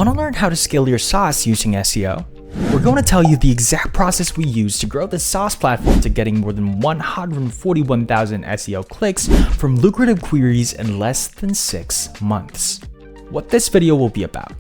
Want to learn how to scale your SaaS using SEO? We're going to tell you the exact process we use to grow the SaaS platform to getting more than 141,000 SEO clicks from lucrative queries in less than 6 months. What this video will be about.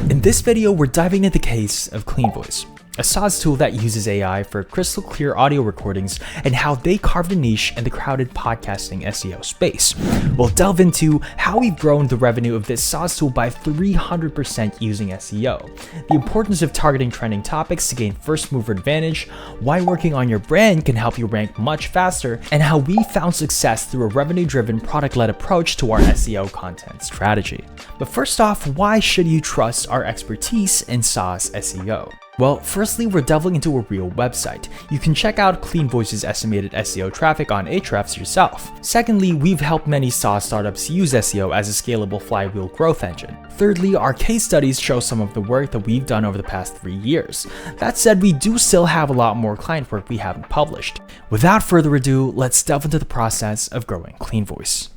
In this video, we're diving into the case of CleanVoice, a SaaS tool that uses AI for crystal clear audio recordings and how they carved a niche in the crowded podcasting SEO space. We'll delve into how we've grown the revenue of this SaaS tool by 300% using SEO, the importance of targeting trending topics to gain first mover advantage, why working on your brand can help you rank much faster, and how we found success through a revenue-driven product-led approach to our SEO content strategy. But first off, why should you trust our expertise in SaaS SEO? Well, firstly, we're delving into a real website. You can check out CleanVoice's estimated SEO traffic on Ahrefs yourself. Secondly, we've helped many SaaS startups use SEO as a scalable flywheel growth engine. Thirdly, our case studies show some of the work that we've done over the past 3 years. That said, we do still have a lot more client work we haven't published. Without further ado, let's delve into the process of growing CleanVoice.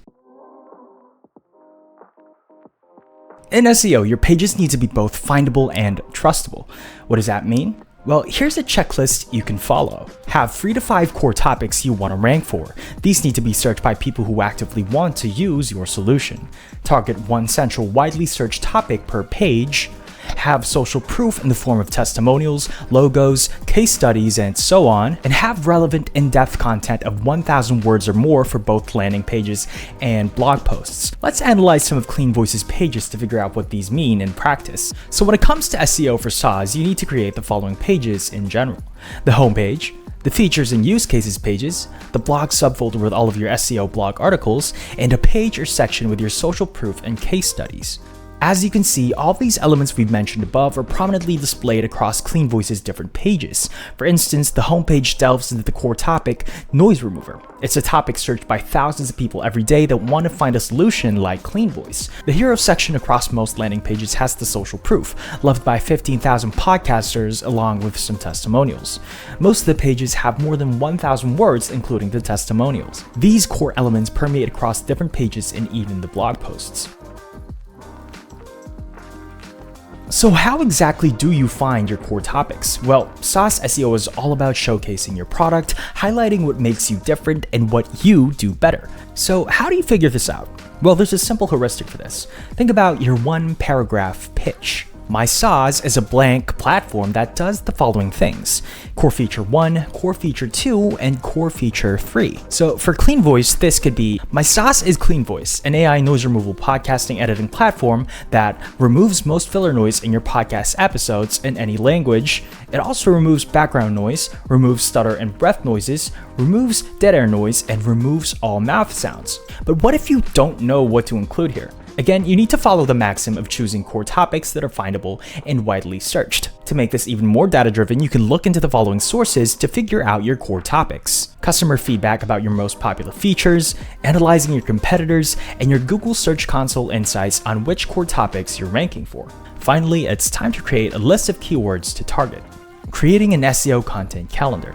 In SEO, your pages need to be both findable and trustable. What does that mean? Well, here's a checklist you can follow. Have 3 to 5 core topics you want to rank for. These need to be searched by people who actively want to use your solution. Target one central widely searched topic per page. Have social proof in the form of testimonials, logos, case studies, and so on, and have relevant in-depth content of 1,000 words or more for both landing pages and blog posts. Let's analyze some of CleanVoice's pages to figure out what these mean in practice. So when it comes to SEO for SaaS, you need to create the following pages in general: the homepage, the features and use cases pages, the blog subfolder with all of your SEO blog articles, and a page or section with your social proof and case studies. As you can see, all of these elements we've mentioned above are prominently displayed across CleanVoice's different pages. For instance, the homepage delves into the core topic, noise remover. It's a topic searched by thousands of people every day that want to find a solution like CleanVoice. The hero section across most landing pages has the social proof, loved by 15,000 podcasters along with some testimonials. Most of the pages have more than 1,000 words, including the testimonials. These core elements permeate across different pages and even the blog posts. So how exactly do you find your core topics? Well, SaaS SEO is all about showcasing your product, highlighting what makes you different and what you do better. So how do you figure this out? Well, there's a simple heuristic for this. Think about your one paragraph pitch. My SaaS is a blank platform that does the following things: core feature 1, core feature 2, and core feature 3. So for CleanVoice, this could be: my SaaS is CleanVoice, an AI noise removal podcasting editing platform that removes most filler noise in your podcast episodes in any language. It also removes background noise, removes stutter and breath noises, removes dead air noise, and removes all mouth sounds. But what if you don't know what to include here? Again, you need to follow the maxim of choosing core topics that are findable and widely searched. To make this even more data-driven, you can look into the following sources to figure out your core topics: customer feedback about your most popular features, analyzing your competitors, and your Google Search Console insights on which core topics you're ranking for. Finally, it's time to create a list of keywords to target. Creating an SEO content calendar.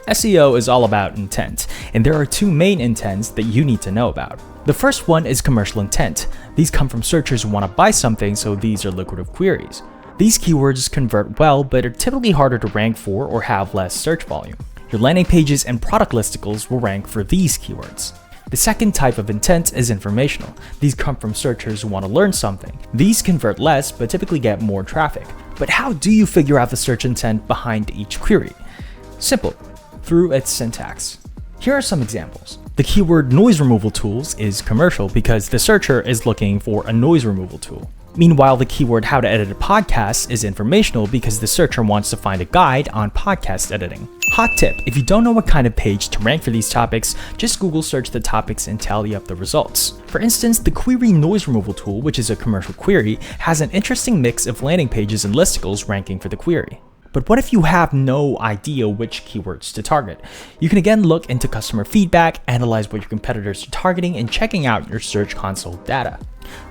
SEO is all about intent, and there are 2 main intents that you need to know about. The first one is commercial intent. These come from searchers who want to buy something, so these are lucrative queries. These keywords convert well, but are typically harder to rank for or have less search volume. Your landing pages and product listicles will rank for these keywords. The second type of intent is informational. These come from searchers who want to learn something. These convert less, but typically get more traffic. But how do you figure out the search intent behind each query? Simple, through its syntax. Here are some examples. The keyword noise removal tools is commercial because the searcher is looking for a noise removal tool. Meanwhile, the keyword how to edit a podcast is informational because the searcher wants to find a guide on podcast editing. Hot tip: if you don't know what kind of page to rank for these topics, just Google search the topics and tally up the results. For instance, the query noise removal tool, which is a commercial query, has an interesting mix of landing pages and listicles ranking for the query. But what if you have no idea which keywords to target? You can again look into customer feedback, analyze what your competitors are targeting, and checking out your Search Console data.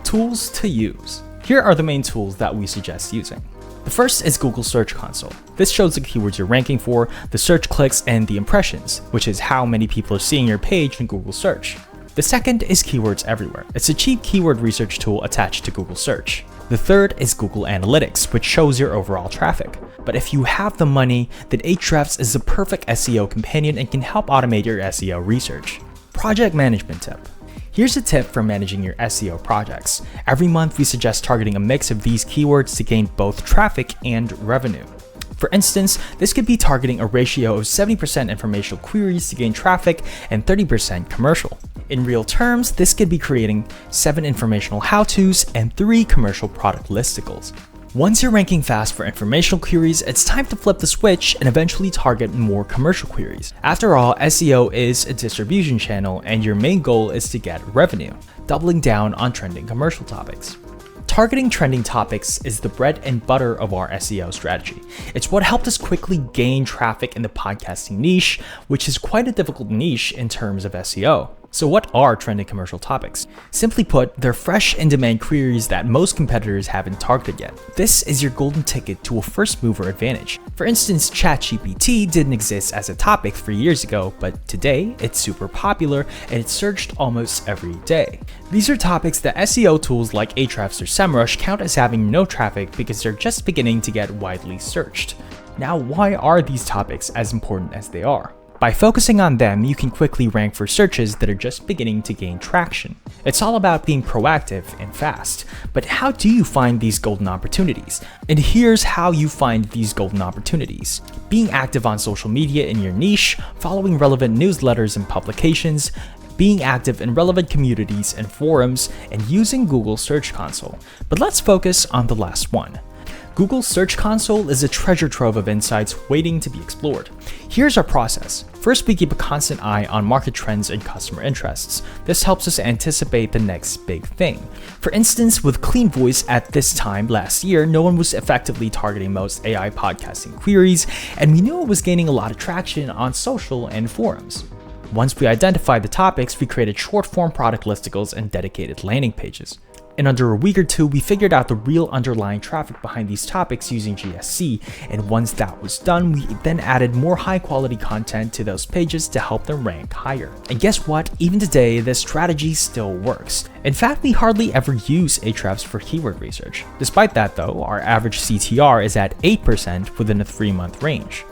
Tools to use. Here are the main tools that we suggest using. The first is Google Search Console. This shows the keywords you're ranking for, the search clicks, and the impressions, which is how many people are seeing your page in Google Search. The second is Keywords Everywhere. It's a cheap keyword research tool attached to Google Search. The third is Google Analytics, which shows your overall traffic. But if you have the money, then Ahrefs is the perfect SEO companion and can help automate your SEO research. Project management tip. Here's a tip for managing your SEO projects. Every month, we suggest targeting a mix of these keywords to gain both traffic and revenue. For instance, this could be targeting a ratio of 70% informational queries to gain traffic and 30% commercial. In real terms, this could be creating 7 informational how-tos and 3 commercial product listicles. Once you're ranking fast for informational queries, it's time to flip the switch and eventually target more commercial queries. After all, SEO is a distribution channel and your main goal is to get revenue, doubling down on trending commercial topics. Targeting trending topics is the bread and butter of our SEO strategy. It's what helped us quickly gain traffic in the podcasting niche, which is quite a difficult niche in terms of SEO. So what are trending commercial topics? Simply put, they're fresh in-demand queries that most competitors haven't targeted yet. This is your golden ticket to a first mover advantage. For instance, ChatGPT didn't exist as a topic 3 years ago, but today it's super popular and it's searched almost every day. These are topics that SEO tools like Ahrefs or SEMrush count as having no traffic because they're just beginning to get widely searched. Now, why are these topics as important as they are? By focusing on them, you can quickly rank for searches that are just beginning to gain traction. It's all about being proactive and fast. But how do you find these golden opportunities? And here's how you find these golden opportunities. Being active on social media in your niche, following relevant newsletters and publications, being active in relevant communities and forums, and using Google Search Console. But let's focus on the last one. Google Search Console is a treasure trove of insights waiting to be explored. Here's our process. First, we keep a constant eye on market trends and customer interests. This helps us anticipate the next big thing. For instance, with CleanVoice at this time last year, no one was effectively targeting most AI podcasting queries, and we knew it was gaining a lot of traction on social and forums. Once we identified the topics, we created short-form product listicles and dedicated landing pages. In under a week or two, we figured out the real underlying traffic behind these topics using GSC, and once that was done, we then added more high-quality content to those pages to help them rank higher. And guess what? Even today, this strategy still works. In fact, we hardly ever use Ahrefs for keyword research. Despite that though, our average CTR is at 8% within a 3-month range.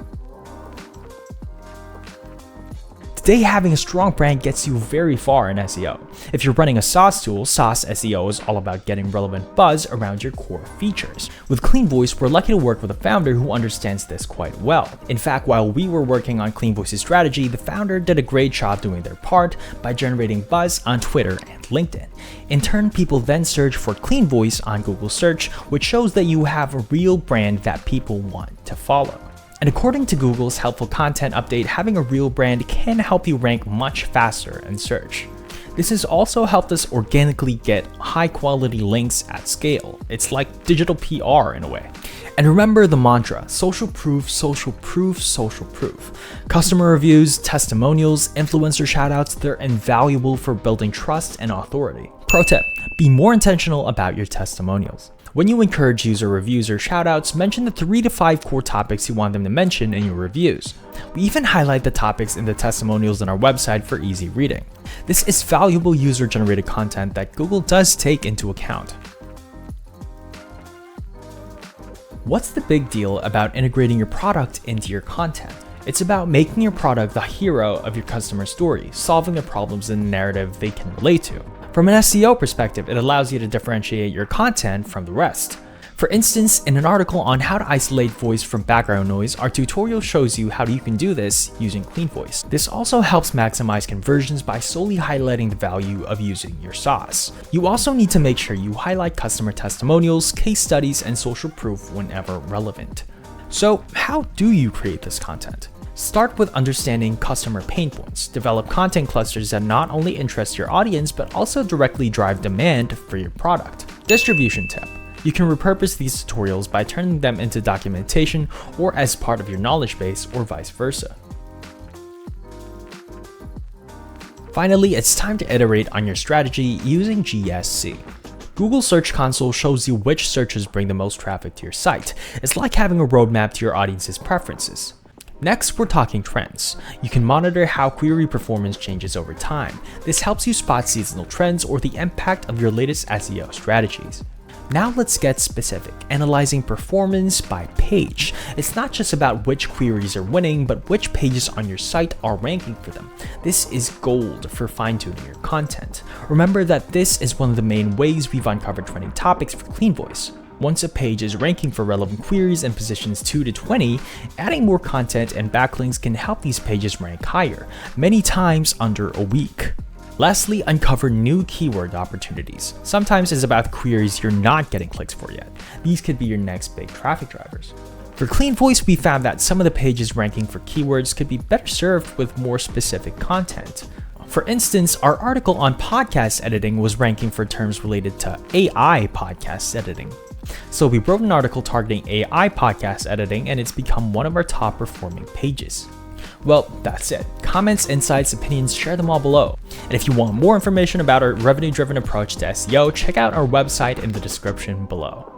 Today, having a strong brand gets you very far in SEO. If you're running a SaaS tool, SaaS SEO is all about getting relevant buzz around your core features. With CleanVoice, we're lucky to work with a founder who understands this quite well. In fact, while we were working on CleanVoice's strategy, the founder did a great job doing their part by generating buzz on Twitter and LinkedIn. In turn, people then search for CleanVoice on Google Search, which shows that you have a real brand that people want to follow. And according to Google's helpful content update, having a real brand can help you rank much faster in search. This has also helped us organically get high quality links at scale. It's like digital PR in a way. And remember the mantra, social proof, social proof, social proof. Customer reviews, testimonials, influencer shoutouts, they're invaluable for building trust and authority. Pro tip, be more intentional about your testimonials. When you encourage user reviews or shoutouts, mention the 3 to 5 core topics you want them to mention in your reviews. We even highlight the topics in the testimonials on our website for easy reading. This is valuable user-generated content that Google does take into account. What's the big deal about integrating your product into your content? It's about making your product the hero of your customer story, solving the problems in a narrative they can relate to. From an SEO perspective, it allows you to differentiate your content from the rest. For instance, in an article on how to isolate voice from background noise, our tutorial shows you how you can do this using CleanVoice. This also helps maximize conversions by solely highlighting the value of using your SaaS. You also need to make sure you highlight customer testimonials, case studies, and social proof whenever relevant. So, how do you create this content? Start with understanding customer pain points. Develop content clusters that not only interest your audience, but also directly drive demand for your product. Distribution tip. You can repurpose these tutorials by turning them into documentation or as part of your knowledge base or vice versa. Finally, it's time to iterate on your strategy using GSC. Google Search Console shows you which searches bring the most traffic to your site. It's like having a roadmap to your audience's preferences. Next, we're talking trends. You can monitor how query performance changes over time. This helps you spot seasonal trends or the impact of your latest SEO strategies. Now let's get specific, analyzing performance by page. It's not just about which queries are winning, but which pages on your site are ranking for them. This is gold for fine-tuning your content. Remember that this is one of the main ways we've uncovered trending topics for CleanVoice. Once a page is ranking for relevant queries in positions 2 to 20, adding more content and backlinks can help these pages rank higher, many times under a week. Lastly, uncover new keyword opportunities. Sometimes it's about queries you're not getting clicks for yet. These could be your next big traffic drivers. For CleanVoice, we found that some of the pages ranking for keywords could be better served with more specific content. For instance, our article on podcast editing was ranking for terms related to AI podcast editing. So we wrote an article targeting AI podcast editing, and it's become one of our top performing pages. Well, that's it. Comments, insights, opinions, share them all below. And if you want more information about our revenue-driven approach to SEO, check out our website in the description below.